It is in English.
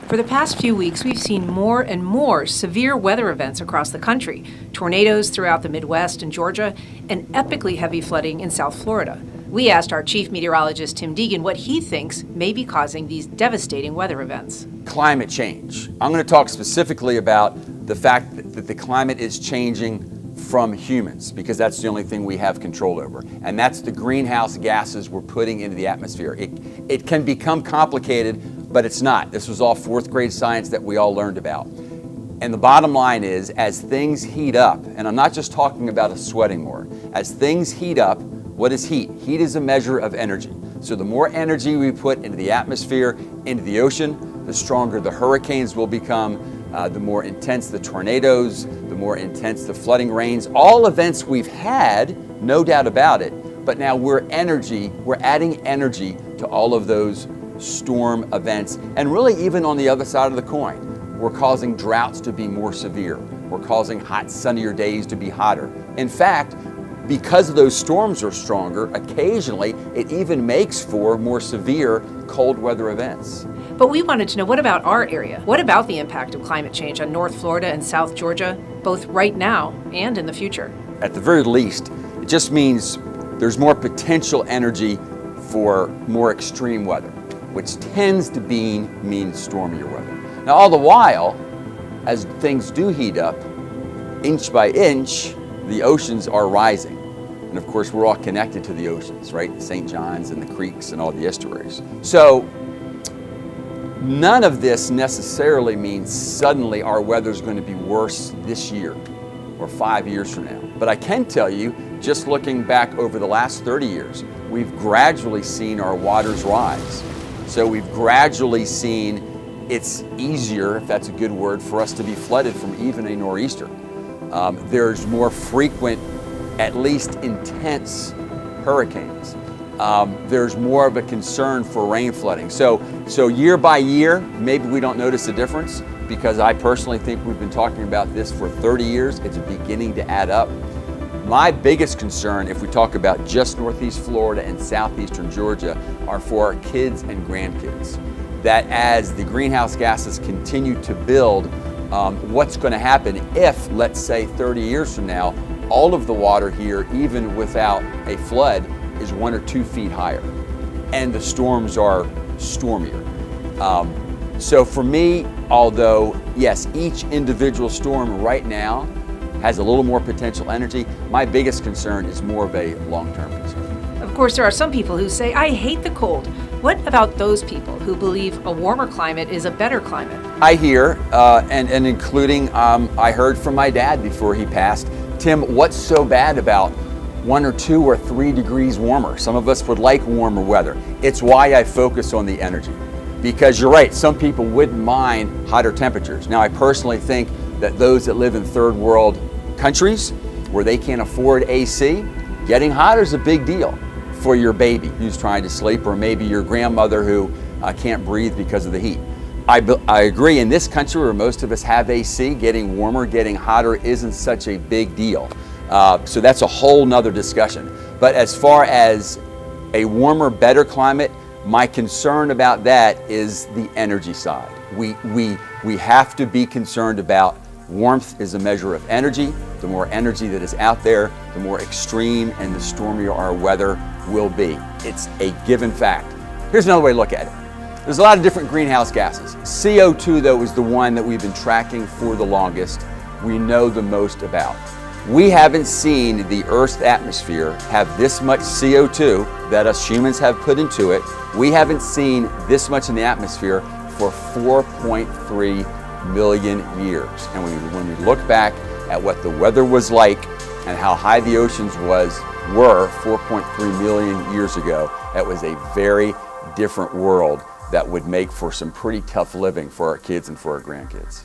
For the past few weeks, we've seen more and more severe weather events across the country. Tornadoes throughout the Midwest and Georgia, and epically heavy flooding in South Florida. We asked our chief meteorologist, Tim Deegan, what he thinks may be causing these devastating weather events. Climate change. I'm going to talk specifically about the fact that the climate is changing from humans, because that's the only thing we have control over. And that's the greenhouse gases we're putting into the atmosphere. It can become complicated, but it's not. This was all fourth grade science that we all learned about. And the bottom line is, as things heat up, and I'm not just talking about us sweating more, as things heat up, what is heat? Heat is a measure of energy. So the more energy we put into the atmosphere, into the ocean, the stronger the hurricanes will become, the more intense the tornadoes, the more intense the flooding rains. All events we've had, no doubt about it, but now we're adding energy to all of those storm events. And really, even on the other side of the coin, we're causing droughts to be more severe. We're causing hot, sunnier days to be hotter. In fact, because those storms are stronger, occasionally it even makes for more severe cold weather events. But we wanted to know, what about our area? What about the impact of climate change on North Florida and South Georgia, both right now and in the future? At the very least, it just means there's more potential energy for more extreme weather, which tends to mean stormier weather. Now, all the while, as things do heat up, inch by inch, the oceans are rising. And of course, we're all connected to the oceans, right? The St. John's and the creeks and all the estuaries. So none of this necessarily means suddenly our weather's going to be worse this year or 5 years from now. But I can tell you, just looking back over the last 30 years, we've gradually seen our waters rise. So we've gradually seen it's easier, if that's a good word, for us to be flooded from even a nor'easter. There's more frequent, at least intense hurricanes. There's more of a concern for rain flooding. So year by year, maybe we don't notice a difference, because I personally think we've been talking about this for 30 years. It's beginning to add up. My biggest concern, if we talk about just Northeast Florida and Southeastern Georgia, are for our kids and grandkids. That as the greenhouse gases continue to build, what's going to happen if, let's say 30 years from now, all of the water here, even without a flood, is 1 or 2 feet higher, and the storms are stormier. So for me, although yes, each individual storm right now has a little more potential energy, my biggest concern is more of a long-term concern. Of course, there are some people who say, I hate the cold. What about those people who believe a warmer climate is a better climate? I hear, and including, I heard from my dad before he passed, Tim, what's so bad about 1 or 2 or 3 degrees warmer? Some of us would like warmer weather. It's why I focus on the energy. Because you're right, some people wouldn't mind hotter temperatures. Now, I personally think that those that live in third world countries where they can't afford AC, getting hotter is a big deal for your baby who's trying to sleep, or maybe your grandmother who can't breathe because of the heat. I agree, in this country where most of us have AC, getting warmer, getting hotter isn't such a big deal. So that's a whole nother discussion. But as far as a warmer, better climate, my concern about that is the energy side. We have to be concerned about warmth is a measure of energy. The more energy that is out there, the more extreme and the stormier our weather will be. It's a given fact. Here's another way to look at it. There's a lot of different greenhouse gases. CO2, though, is the one that we've been tracking for the longest. We know the most about. We haven't seen the Earth's atmosphere have this much CO2 that us humans have put into it. We haven't seen this much in the atmosphere for 4.3 million years. And when we look back at what the weather was like and how high the oceans were 4.3 million years ago, that was a very different world that would make for some pretty tough living for our kids and for our grandkids.